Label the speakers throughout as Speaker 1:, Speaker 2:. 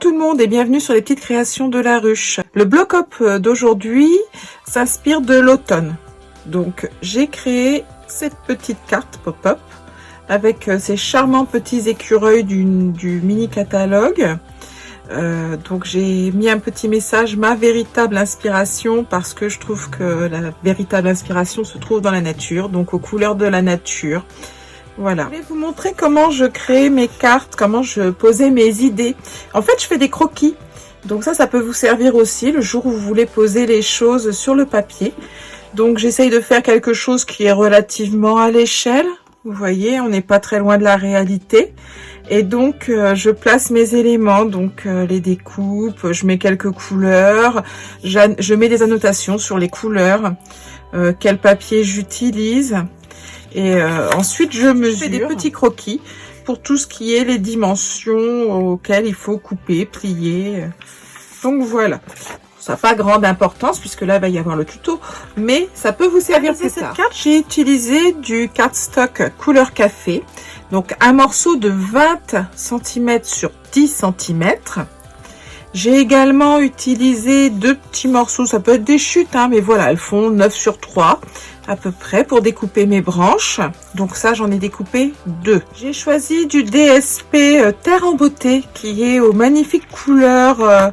Speaker 1: tout le monde et bienvenue sur les petites créations de la ruche. Le bloc-up d'aujourd'hui s'inspire de l'automne. Donc j'ai créé cette petite carte pop-up avec ces charmants petits écureuils du mini catalogue. Donc j'ai mis un petit message, ma véritable inspiration, parce que je trouve que la véritable inspiration se trouve dans la nature, donc aux couleurs de la nature. Voilà. Je vais vous montrer comment je crée mes cartes, comment je posais mes idées. En fait, je fais des croquis. Donc ça peut vous servir aussi le jour où vous voulez poser les choses sur le papier. Donc j'essaye de faire quelque chose qui est relativement à l'échelle. Vous voyez, on n'est pas très loin de la réalité. Et donc je place mes éléments, donc les découpes, je mets quelques couleurs, je mets des annotations sur les couleurs, quel papier j'utilise. Et ensuite, je mesure des petits croquis pour tout ce qui est les dimensions auxquelles il faut couper, plier. Donc voilà. Ça n'a pas grande importance puisque là, il va y avoir le tuto. Mais ça peut vous servir pour cette carte. J'ai utilisé du cardstock couleur café. Donc un morceau de 20 cm sur 10 cm. J'ai également utilisé deux petits morceaux. Ça peut être des chutes, hein, mais voilà, elles font 9 sur 3. À peu près pour découper mes branches. Donc ça, j'en ai découpé 2. J'ai choisi du DSP Terre en Beauté qui est aux magnifiques couleurs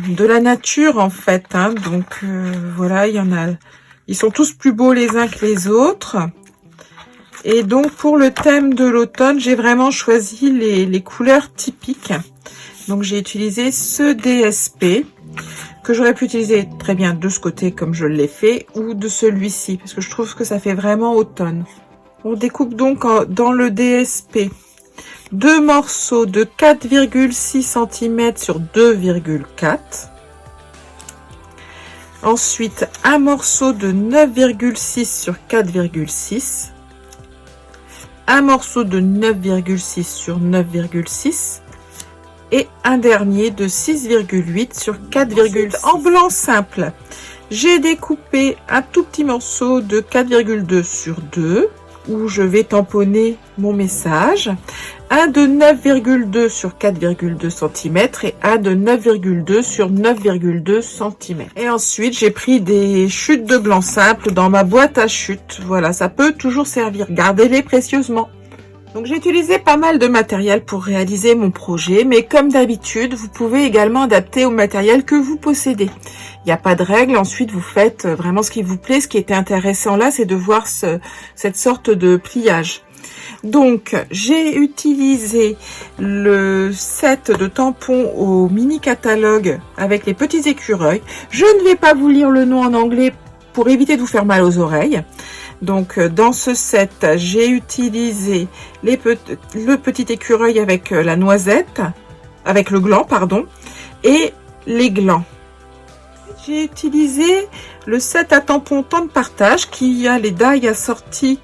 Speaker 1: de la nature en fait. Hein. Donc voilà, il y en a. Ils sont tous plus beaux les uns que les autres. Et donc pour le thème de l'automne, j'ai vraiment choisi les couleurs typiques. Donc j'ai utilisé ce DSP. Que j'aurais pu utiliser très bien de ce côté comme je l'ai fait ou de celui-ci parce que je trouve que ça fait vraiment automne. On découpe donc dans le DSP deux morceaux de 4,6 cm sur 2,4. Ensuite un morceau de 9,6 sur 4,6. Un morceau de 9,6 sur 9,6. Et un dernier de 6,8 sur 4,6. En blanc simple, j'ai découpé un tout petit morceau de 4,2 sur 2 où je vais tamponner mon message, un de 9,2 sur 4,2 cm et un de 9,2 sur 9,2 cm. Et ensuite, j'ai pris des chutes de blanc simple dans ma boîte à chutes. Voilà, ça peut toujours servir. Gardez-les précieusement. Donc j'ai utilisé pas mal de matériel pour réaliser mon projet, mais comme d'habitude, vous pouvez également adapter au matériel que vous possédez. Il n'y a pas de règle, ensuite vous faites vraiment ce qui vous plaît. Ce qui était intéressant là, c'est de voir cette sorte de pliage. Donc j'ai utilisé le set de tampons au mini catalogue avec les petits écureuils. Je ne vais pas vous lire le nom en anglais pour éviter de vous faire mal aux oreilles. Donc dans ce set, j'ai utilisé le petit écureuil avec la noisette, avec le gland, pardon, et les glands. J'ai utilisé le set à tampons temps de partage qui a les die assortis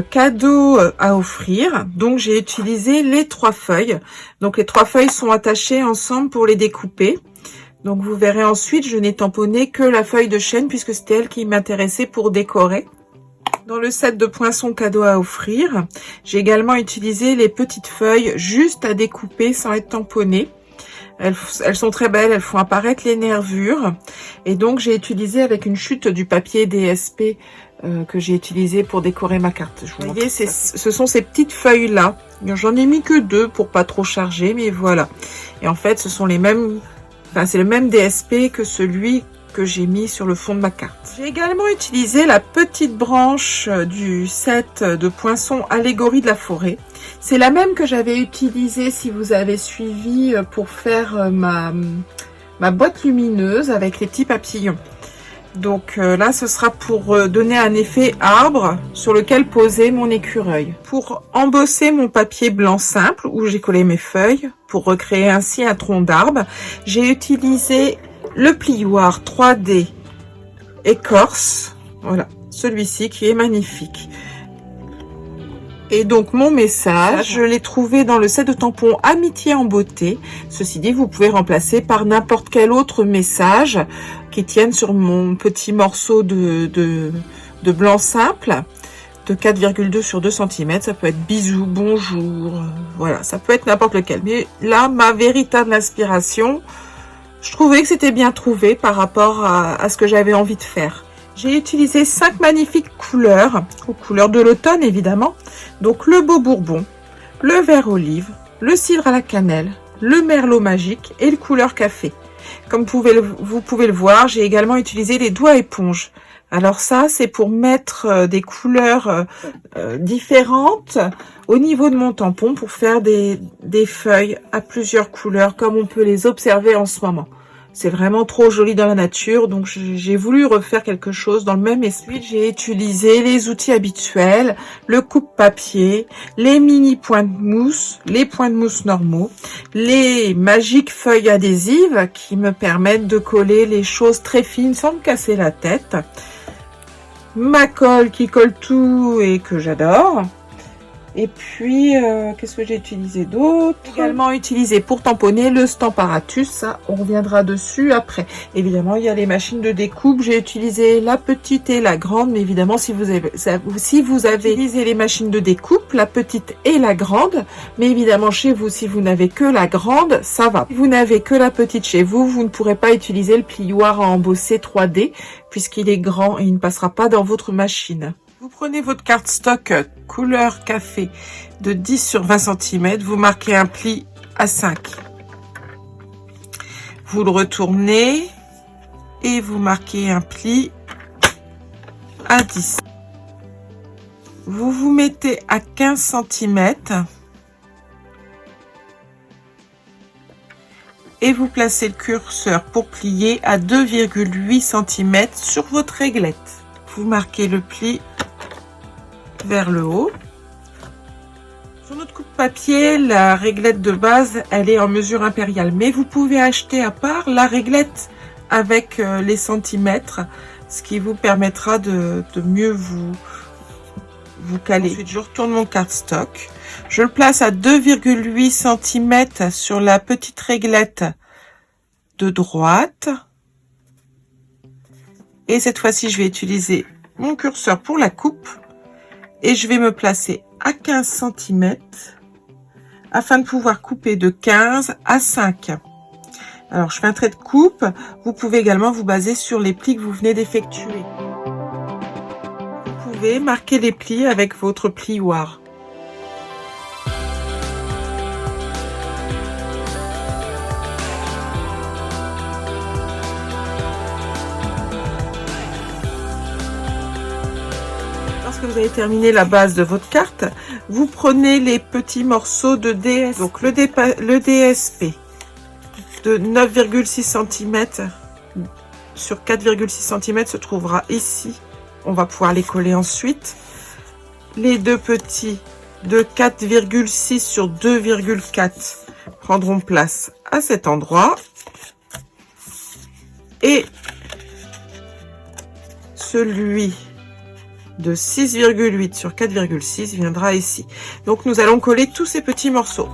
Speaker 1: cadeaux à offrir. Donc j'ai utilisé les 3 feuilles. Donc les 3 feuilles sont attachées ensemble pour les découper. Donc vous verrez ensuite, je n'ai tamponné que la feuille de chêne puisque c'était elle qui m'intéressait pour décorer. Dans le set de poinçons cadeaux à offrir, j'ai également utilisé les petites feuilles juste à découper sans être tamponnées. Elles sont très belles, elles font apparaître les nervures. Et donc j'ai utilisé avec une chute du papier DSP que j'ai utilisé pour décorer ma carte. Vous voyez, ce sont ces petites feuilles là. J'en ai mis que 2 pour pas trop charger, mais voilà. Et en fait, ce sont les mêmes. Enfin, c'est le même DSP que celui que j'ai mis sur le fond de ma carte. J'ai également utilisé la petite branche du set de poinçons allégorie de la forêt. C'est la même que j'avais utilisée si vous avez suivi pour faire ma boîte lumineuse avec les petits papillons. Donc là, ce sera pour donner un effet arbre sur lequel poser mon écureuil. Pour embosser mon papier blanc simple où j'ai collé mes feuilles, pour recréer ainsi un tronc d'arbre, j'ai utilisé le plioir 3D écorce, voilà, celui-ci qui est magnifique. Et donc mon message, je l'ai trouvé dans le set de tampons Amitié en beauté. Ceci dit, vous pouvez remplacer par n'importe quel autre message qui tienne sur mon petit morceau de blanc simple. de 4,2 sur 2 cm. Ça peut être bisous, bonjour, voilà, ça peut être n'importe lequel. Mais là, ma véritable inspiration, je trouvais que c'était bien trouvé par rapport à ce que j'avais envie de faire. J'ai utilisé 5 magnifiques couleurs, aux couleurs de l'automne évidemment. Donc le beau bourbon, le vert olive, le cidre à la cannelle, le merlot magique et le couleur café. Comme vous pouvez le voir, j'ai également utilisé les doigts éponges. Alors ça, c'est pour mettre des couleurs différentes au niveau de mon tampon pour faire des feuilles à plusieurs couleurs comme on peut les observer en ce moment. C'est vraiment trop joli dans la nature, donc j'ai voulu refaire quelque chose dans le même esprit. J'ai utilisé les outils habituels, le coupe-papier, les mini points de mousse, les points de mousse normaux, les magiques feuilles adhésives qui me permettent de coller les choses très fines sans me casser la tête. Ma colle qui colle tout et que j'adore. Et puis, qu'est-ce que j'ai utilisé d'autre? Également utilisé pour tamponner le Stamparatus, ça, on reviendra dessus après. Évidemment, il y a les machines de découpe, j'ai utilisé la petite et la grande, mais évidemment, si vous avez utilisé les machines de découpe, la petite et la grande, mais évidemment, chez vous, si vous n'avez que la grande, ça va. Si vous n'avez que la petite chez vous, vous ne pourrez pas utiliser le plioir à embosser 3D, puisqu'il est grand et il ne passera pas dans votre machine. Vous prenez votre cardstock couleur café de 10 sur 20 cm, vous marquez un pli à 5. Vous le retournez et vous marquez un pli à 10. Vous vous mettez à 15 cm et vous placez le curseur pour plier à 2,8 cm sur votre réglette. Vous marquez le pli vers le haut. Sur notre coupe-papier, la réglette de base, elle est en mesure impériale, mais vous pouvez acheter à part la réglette avec les centimètres, ce qui vous permettra de mieux vous caler. Ensuite, je retourne mon cardstock. Je le place à 2,8 cm sur la petite réglette de droite. Et cette fois-ci, je vais utiliser mon curseur pour la coupe. Et je vais me placer à 15 cm afin de pouvoir couper de 15 à 5. Alors, je fais un trait de coupe. Vous pouvez également vous baser sur les plis que vous venez d'effectuer. Vous pouvez marquer les plis avec votre plioir. Lorsque vous avez terminé la base de votre carte, vous prenez les petits morceaux de DSP. Donc le DSP de 9,6 cm sur 4,6 cm se trouvera ici. On va pouvoir les coller ensuite. Les deux petits de 4,6 sur 2,4 prendront place à cet endroit. Et celui de 6,8 sur 4,6 viendra ici. Donc nous allons coller tous ces petits morceaux.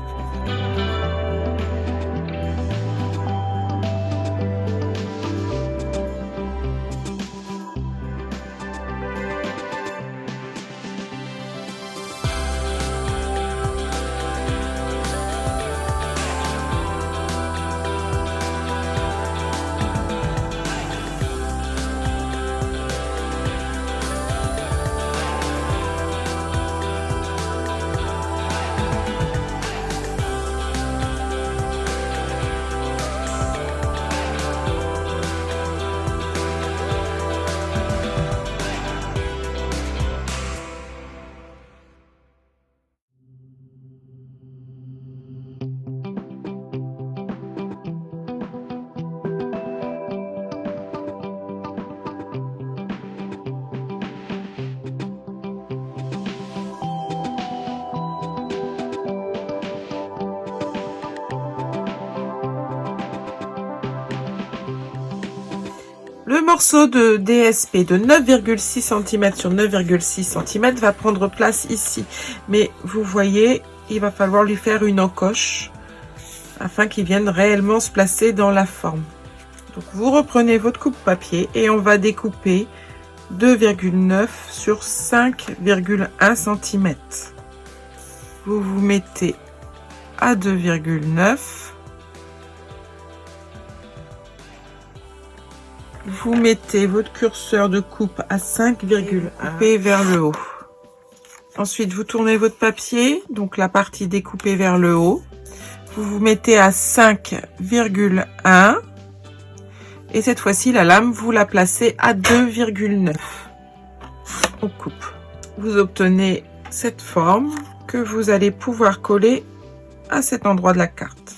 Speaker 1: Le morceau de DSP de 9,6 cm sur 9,6 cm va prendre place ici. Mais vous voyez, il va falloir lui faire une encoche afin qu'il vienne réellement se placer dans la forme. Donc vous reprenez votre coupe-papier et on va découper 2,9 sur 5,1 cm. Vous vous mettez à 2,9. Vous mettez votre curseur de coupe à 5,1. Coupez vers le haut. Ensuite, vous tournez votre papier, donc la partie découpée vers le haut. Vous vous mettez à 5,1. Et cette fois-ci, la lame, vous la placez à 2,9. On coupe. Vous obtenez cette forme que vous allez pouvoir coller à cet endroit de la carte.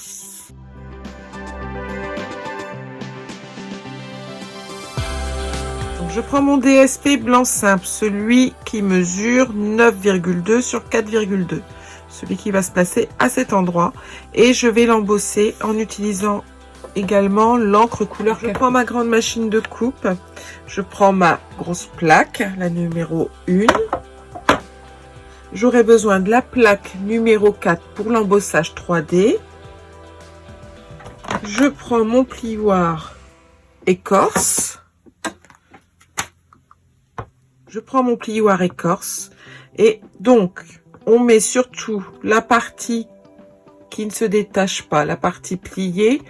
Speaker 1: Donc, je prends mon DSP blanc simple, celui qui mesure 9,2 sur 4,2. Celui qui va se placer à cet endroit. Et je vais l'embosser en utilisant également l'encre couleur café. Je prends ma grande machine de coupe, je prends ma grosse plaque, la numéro 1. J'aurai besoin de la plaque numéro 4 pour l'embossage 3D. Je prends mon plioir écorce. Je prends mon plioir écorce. Et donc, on met surtout la partie qui ne se détache pas, la partie pliée,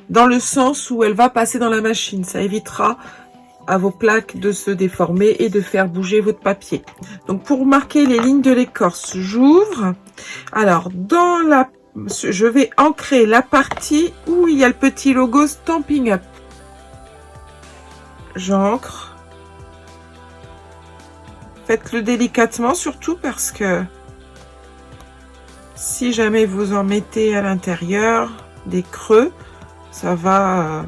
Speaker 1: dans le sens où elle va passer dans la machine. Ça évitera à vos plaques de se déformer et de faire bouger votre papier. Donc pour marquer les lignes de l'écorce, j'ouvre. Alors je vais ancrer la partie où il y a le petit logo Stampin' Up. J'ancre. Faites-le délicatement surtout parce que si jamais vous en mettez à l'intérieur des creux, ça va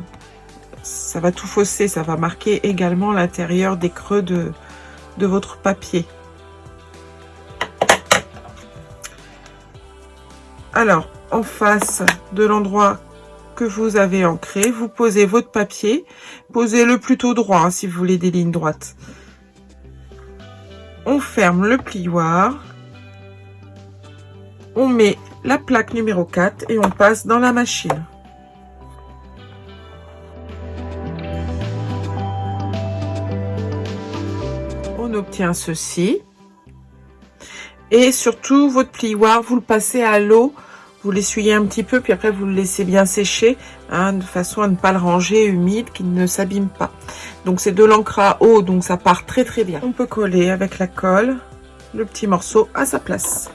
Speaker 1: tout fausser, ça va marquer également l'intérieur des creux de votre papier. Alors, en face de l'endroit que vous avez ancré, vous posez votre papier, posez-le plutôt droit hein, si vous voulez des lignes droites. On ferme le plioir, on met la plaque numéro 4 et on passe dans la machine. On obtient ceci. Et surtout, votre plioir, vous le passez à l'eau, vous l'essuyez un petit peu, puis après vous le laissez bien sécher, hein, de façon à ne pas le ranger humide, qu'il ne s'abîme pas. Donc c'est de l'encre à eau, donc ça part très très bien. On peut coller avec la colle le petit morceau à sa place.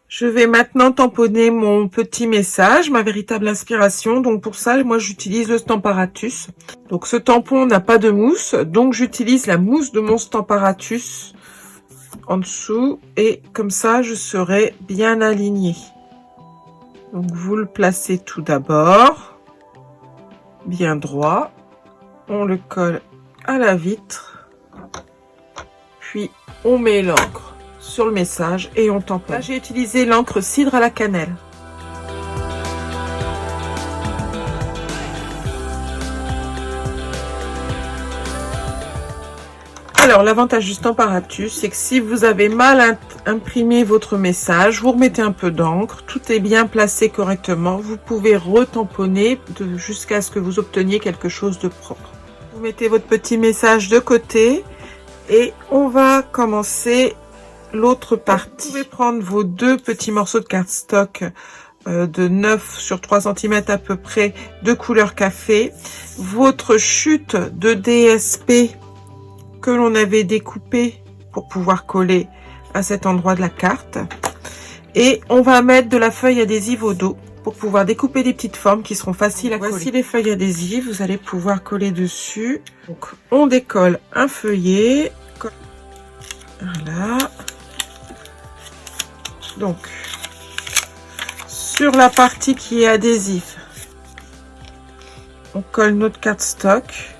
Speaker 1: Je vais maintenant tamponner mon petit message, ma véritable inspiration. Donc pour ça, moi j'utilise le Stamparatus. Donc ce tampon n'a pas de mousse, donc j'utilise la mousse de mon Stamparatus en dessous. Et comme ça, je serai bien alignée. Donc vous le placez tout d'abord, bien droit. On le colle à la vitre. Puis on met l'encre sur le message et on tamponne. Là, j'ai utilisé l'encre cidre à la cannelle. Alors, l'avantage du Stamparatus, c'est que si vous avez mal imprimé votre message, vous remettez un peu d'encre, tout est bien placé correctement, vous pouvez retamponner jusqu'à ce que vous obteniez quelque chose de propre. Vous mettez votre petit message de côté et on va commencer l'autre partie. Vous pouvez prendre vos deux petits morceaux de cardstock de 9 sur 3 cm à peu près de couleur café, votre chute de DSP que l'on avait découpé pour pouvoir coller à cet endroit de la carte, et on va mettre de la feuille adhésive au dos pour pouvoir découper des petites formes qui seront faciles à coller. Voici les feuilles adhésives, vous allez pouvoir coller dessus. Donc on décolle un feuillet, voilà. Donc, sur la partie qui est adhésive, on colle notre cardstock.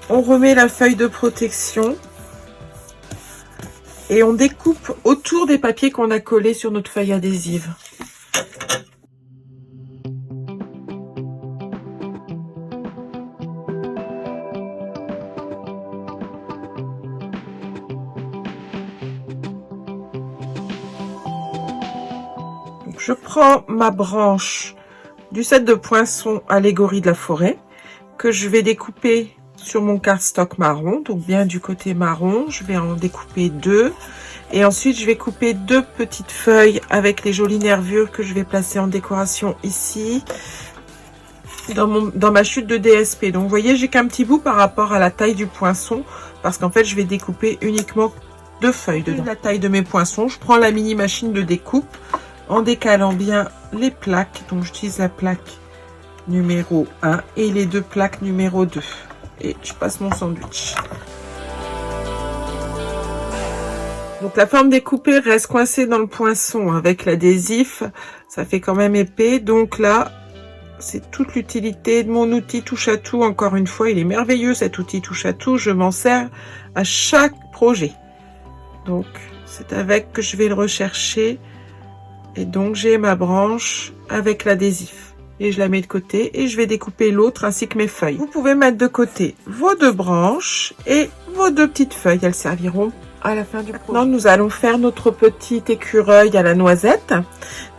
Speaker 1: On remet la feuille de protection. Et on découpe autour des papiers qu'on a collés sur notre feuille adhésive. Donc, je prends ma branche du set de poinçons allégorie de la forêt que je vais découper sur mon cardstock marron, donc bien du côté marron. Je vais en découper 2 et ensuite je vais couper 2 petites feuilles avec les jolies nervures que je vais placer en décoration ici dans ma chute de DSP. Donc vous voyez, j'ai qu'un petit bout par rapport à la taille du poinçon parce qu'en fait je vais découper uniquement 2 feuilles dedans. La taille de mes poinçons, je prends la mini machine de découpe en décalant bien les plaques. Donc j'utilise la plaque numéro 1 et les 2 plaques numéro 2 et je passe mon sandwich. Donc la forme découpée reste coincée dans le poinçon avec l'adhésif, ça fait quand même épais. Donc là c'est toute l'utilité de mon outil touche à tout. Encore une fois, il est merveilleux cet outil touche à tout, je m'en sers à chaque projet. Donc c'est avec que je vais le rechercher et donc j'ai ma branche avec l'adhésif. Et je la mets de côté et je vais découper l'autre ainsi que mes feuilles. Vous pouvez mettre de côté vos 2 branches et vos 2 petites feuilles. Elles serviront à la fin du projet. Maintenant, nous allons faire notre petit écureuil à la noisette.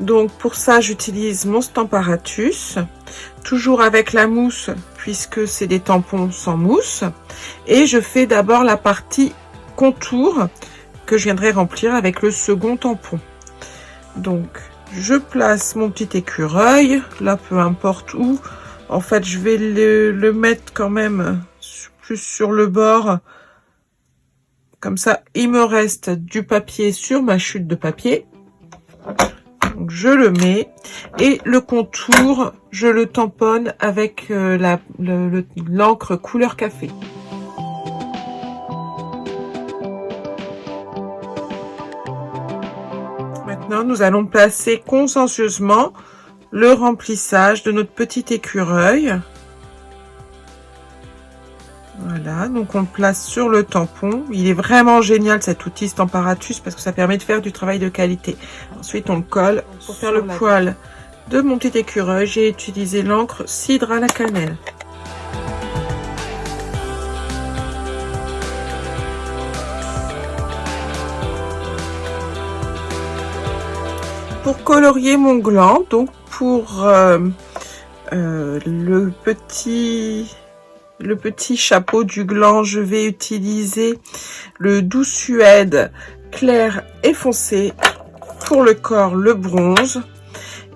Speaker 1: Donc, pour ça, j'utilise mon Stamparatus. Toujours avec la mousse puisque c'est des tampons sans mousse. Et je fais d'abord la partie contour que je viendrai remplir avec le second tampon. Donc, je place mon petit écureuil, là peu importe où. En fait, je vais le mettre quand même plus sur le bord. Comme ça, il me reste du papier sur ma chute de papier. Donc, je le mets. Et le contour, je le tamponne avec l'encre couleur café. Maintenant, nous allons placer consciencieusement le remplissage de notre petit écureuil. Voilà, donc on le place sur le tampon. Il est vraiment génial cet outil Stamparatus parce que ça permet de faire du travail de qualité. Ensuite, on le colle. Pour faire le poil de mon petit écureuil, j'ai utilisé l'encre cidre à la cannelle. Pour colorier mon gland, donc pour le petit chapeau du gland, je vais utiliser le Doux Suède clair et foncé. Pour le corps, le bronze.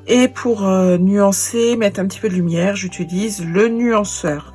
Speaker 1: Et pour nuancer, mettre un petit peu de lumière, j'utilise le nuanceur.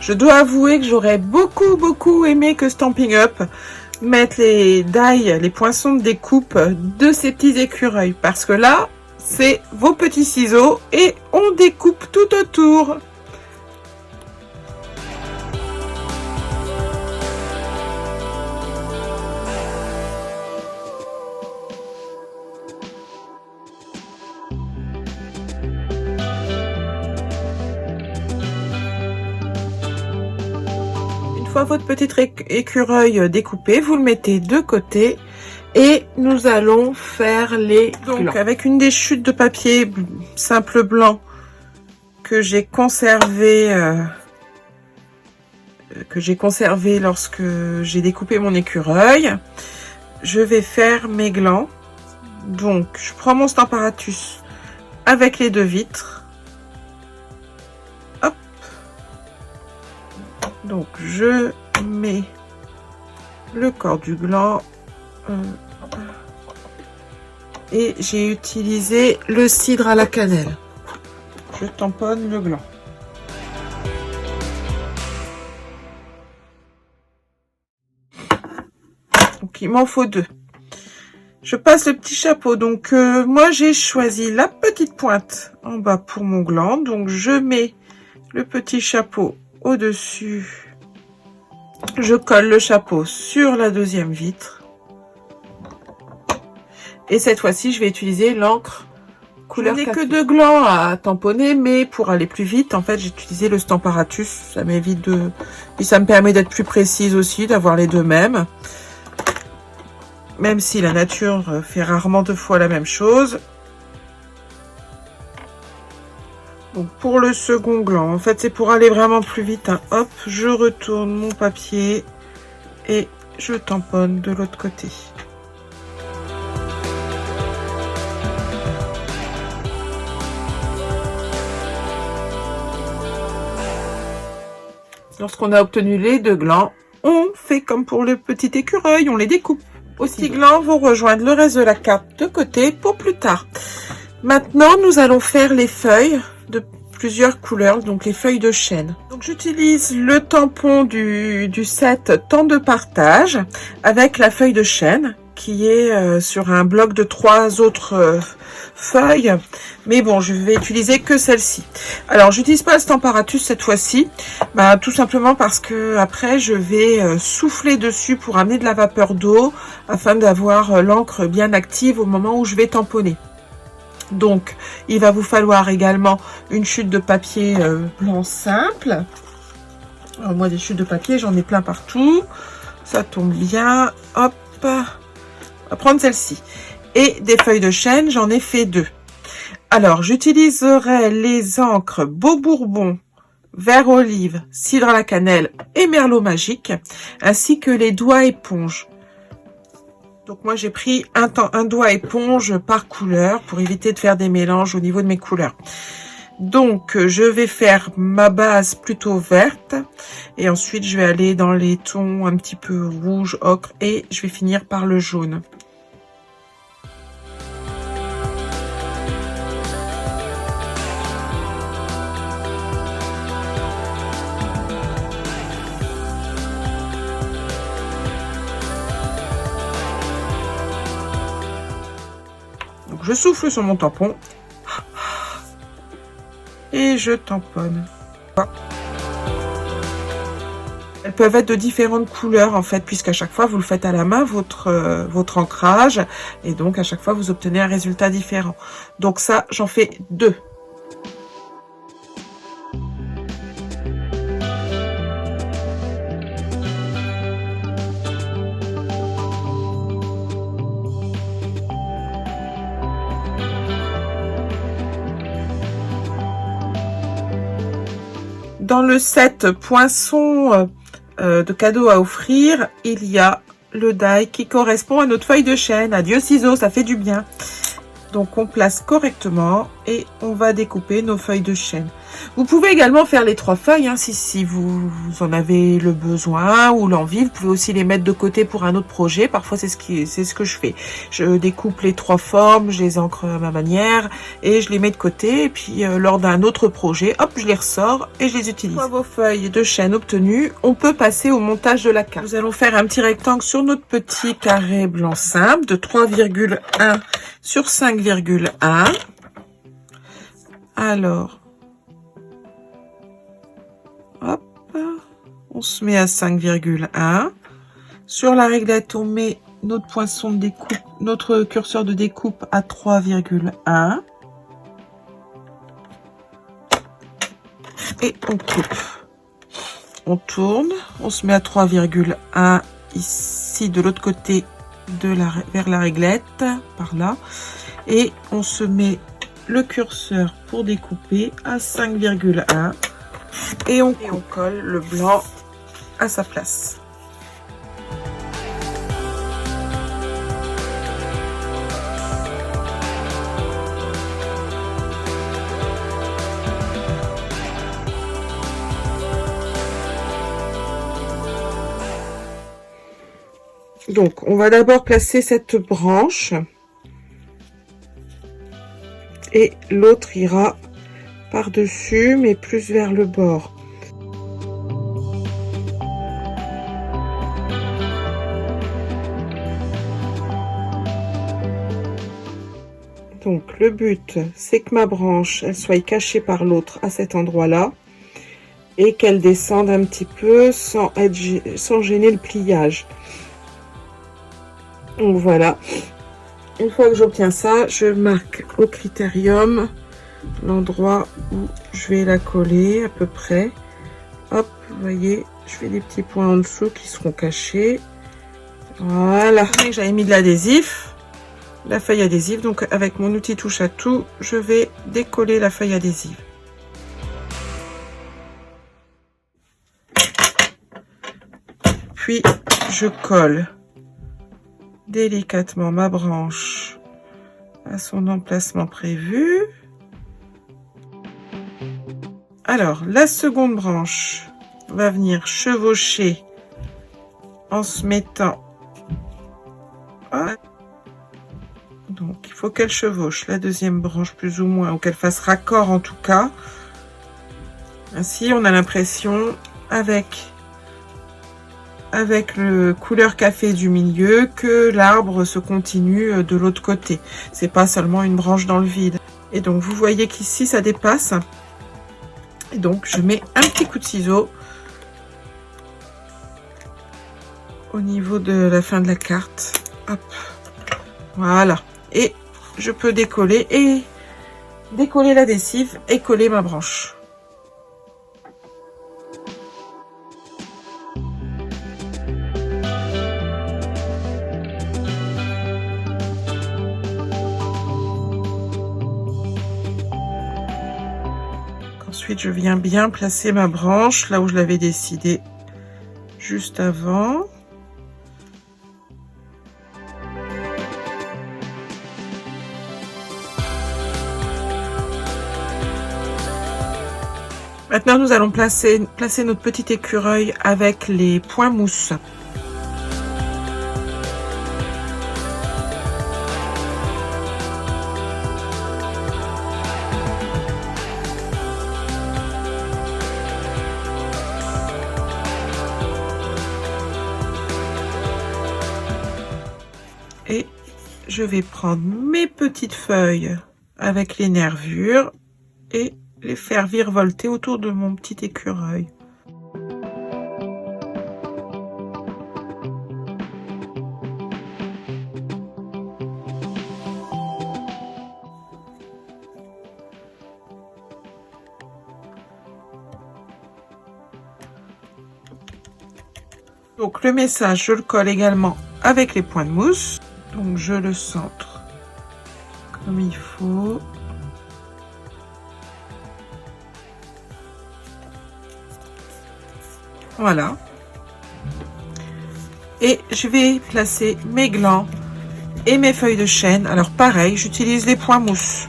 Speaker 1: Je dois avouer que j'aurais beaucoup aimé que Stampin' Up mette les die, les poinçons de découpe de ces petits écureuils. Parce que là, c'est vos petits ciseaux et on découpe tout autour. fois votre petit écureuil découpé, vous le mettez de côté et nous allons faire les glands. Donc avec une des chutes de papier simple blanc que j'ai conservé lorsque j'ai découpé mon écureuil, je vais faire mes glands. Donc je prends mon Stamparatus avec les deux vitres. Hop. Donc je mets le corps du gland et j'ai utilisé le cidre à la cannelle. Je tamponne le gland. Donc il m'en faut deux. Je passe le petit chapeau. Donc moi j'ai choisi la petite pointe en bas pour mon gland. Donc je mets le petit chapeau au-dessus. Je colle le chapeau sur la deuxième vitre. Et cette fois-ci, je vais utiliser l'encre couleur café. Je n'ai que deux glands à tamponner, mais pour aller plus vite, en fait, j'ai utilisé le Stamparatus. Ça m'évite de... Et ça me permet d'être plus précise aussi, d'avoir les deux mêmes. Même si la nature fait rarement deux fois la même chose. Donc pour le second gland, en fait, c'est pour aller vraiment plus vite. Hein. Hop, je retourne mon papier et je tamponne de l'autre côté. Lorsqu'on a obtenu les deux glands, on fait comme pour le petit écureuil, on les découpe. Aussi, glands vont rejoindre le reste de la carte de côté pour plus tard. Maintenant, nous allons faire les feuilles de plusieurs couleurs, donc les feuilles de chêne. Donc j'utilise le tampon du set temps de partage avec la feuille de chêne qui est sur un bloc de 3 autres feuilles, mais bon, je vais utiliser que celle-ci. Alors j'utilise pas le Stamparatus cette fois-ci, tout simplement parce que après je vais souffler dessus pour amener de la vapeur d'eau afin d'avoir l'encre bien active au moment où je vais tamponner. Donc il va vous falloir également une chute de papier blanc simple. Alors, moi des chutes de papier j'en ai plein partout, ça tombe bien. Hop, on va prendre celle-ci. Et des feuilles de chêne, j'en ai fait 2. Alors, j'utiliserai les encres Beau Bourbon, Vert Olive, Cidre à la cannelle et Merlot magique, ainsi que les doigts éponge. Donc moi, j'ai pris un doigt éponge par couleur pour éviter de faire des mélanges au niveau de mes couleurs. Donc, je vais faire ma base plutôt verte et ensuite, je vais aller dans les tons un petit peu rouge, ocre et je vais finir par le jaune. Donc, je souffle sur mon tampon. Et je tamponne. Elles peuvent être de différentes couleurs en fait, puisqu'à chaque fois vous le faites à la main, votre ancrage, et donc à chaque fois vous obtenez un résultat différent. Donc ça, j'en fais 2. Dans le set poinçon de cadeaux à offrir, il y a le die qui correspond à notre feuille de chêne. Adieu ciseaux, ça fait du bien. Donc on place correctement et on va découper nos feuilles de chêne. Vous pouvez également faire les 3 feuilles hein, si vous en avez le besoin ou l'envie. Vous pouvez aussi les mettre de côté pour un autre projet. Parfois c'est ce que je fais. Je découpe les 3 formes, je les encre à ma manière et je les mets de côté. Et puis lors d'un autre projet, hop, je les ressors et je les utilise. Une fois vos feuilles de chêne obtenues, on peut passer au montage de la carte. Nous allons faire un petit rectangle sur notre petit carré blanc simple de 3,1 sur 5,1. Alors, hop, on se met à 5,1. Sur la réglette, on met notre poinçon de découpe, notre curseur de découpe à 3,1. Et on coupe. on tourne, on se met à 3,1 ici de l'autre côté vers la réglette, par là, et on se met le curseur pour découper à 5,1 et on colle le blanc à sa place. Donc, on va d'abord placer cette branche et l'autre ira par-dessus, mais plus vers le bord. Donc, le but, c'est que ma branche, elle soit cachée par l'autre à cet endroit-là et qu'elle descende un petit peu sans gêner le pliage. Donc voilà, une fois que j'obtiens ça, je marque au critérium l'endroit où je vais la coller à peu près. Hop, vous voyez, je fais des petits points en dessous qui seront cachés. Voilà, j'avais mis de l'adhésif, la feuille adhésive, donc avec mon outil touche à tout, je vais décoller la feuille adhésive. Puis je colle délicatement ma branche à son emplacement prévu. Alors, la seconde branche va venir chevaucher en se mettant... Donc, il faut qu'elle chevauche la deuxième branche plus ou moins, ou qu'elle fasse raccord en tout cas. Ainsi, on a l'impression, avec le couleur café du milieu, que l'arbre se continue de l'autre côté. C'est pas seulement une branche dans le vide. Et donc vous voyez qu'ici ça dépasse. Et donc je mets un petit coup de ciseau au niveau de la fin de la carte. Hop. Voilà. Et je peux décoller l'adhésif et coller ma branche. Ensuite, je viens bien placer ma branche là où je l'avais décidé juste avant. Maintenant, nous allons placer notre petit écureuil avec les points mousse. Et je vais prendre mes petites feuilles avec les nervures et les faire virevolter autour de mon petit écureuil. Donc le message, je le colle également avec les points de mousse. Donc je le centre comme il faut. Voilà. Et je vais placer mes glands et mes feuilles de chêne. Alors pareil, j'utilise les points mousse.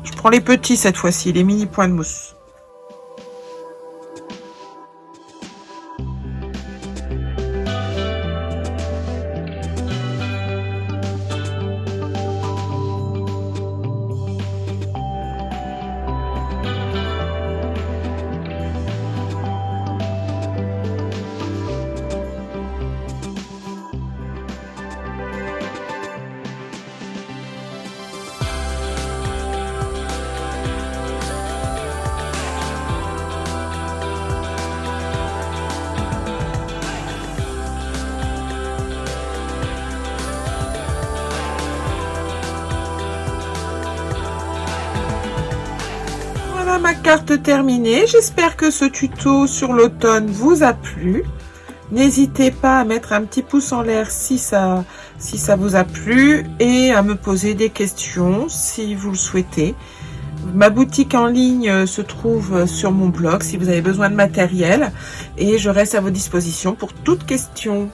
Speaker 1: Je prends les petits cette fois-ci, les mini points de mousse. Voilà ma carte terminée. J'espère que ce tuto sur l'automne vous a plu. N'hésitez pas à mettre un petit pouce en l'air si ça vous a plu et à me poser des questions si vous le souhaitez. Ma boutique en ligne se trouve sur mon blog si vous avez besoin de matériel et je reste à vos dispositions pour toute question.